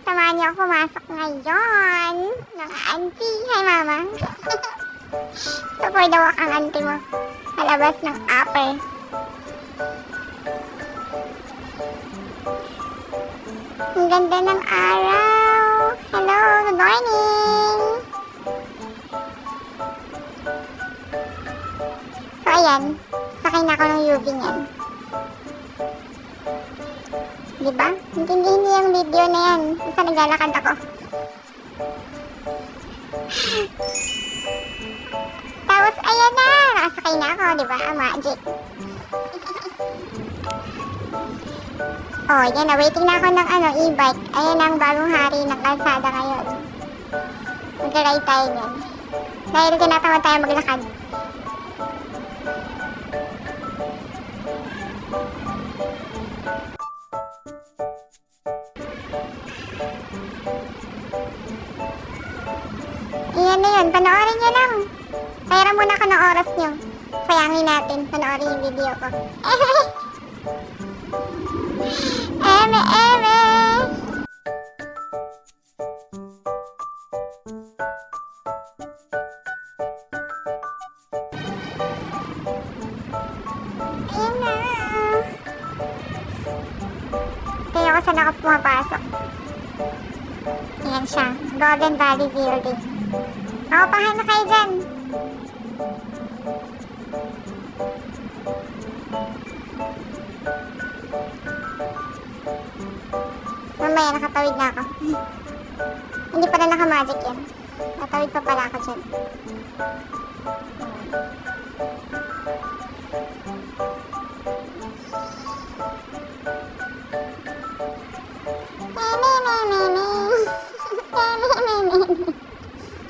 Samahan niyo ako pumasok ngayon. Mga auntie. Hi, mama. So, for the walk ang auntie mo. Palabas ng upper. Ang ganda ng araw. Hello, good morning. So, ayan. Sakay na ako ng UV niyan. Diba? Intindihin niyo yung video na yan. Basta naglalakad ako. Tapos, ayan na. Nakasakay na ako, diba? Magic. Oh, yan na. Waiting na ako ng e-bike. Ayan ang bagong hari ng kalsada ngayon. Mag-ride tayo yan. Dahil tinatamad tayo maglakad. Ayan na yun. Panoorin nyo lang. Pera muna ako ng oras nyo. Sayangin natin. Panoorin yung video ko. Eme, eme. Ayan na. Kaya ako saan ako pumapasok. Ayan siya. Golden Valley Building. Makapahan na kayo dyan. Mamaya nakatawid na ako. Hindi pala nakamagic yan. Natawid pa pala ako dyan.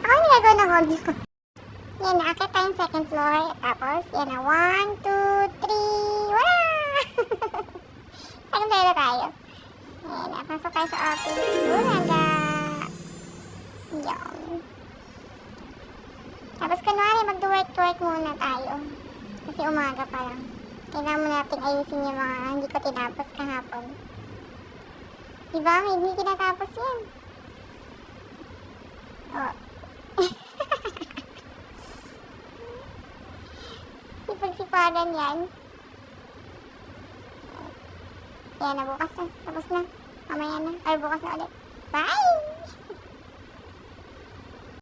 Ako nilagaw na hobby ko. Yan, naakit tayong second floor. Tapos, yan na. 1, 2, 3. Wala! Second floor na tayo. Yan, napasok tayo sa office. Bulaga! Yan. Tapos, kunwari, mag-work muna tayo. Kasi umaga pa lang. Kailangan mo natin ayusin yung mga hindi ko tinapos kahapon. Diba? Hindi tinatapos yan. Oh. Sipag-sipagan yan. Yan na, bukas na. Tapos na. Mamaya na. Or bukas na ulit. Bye!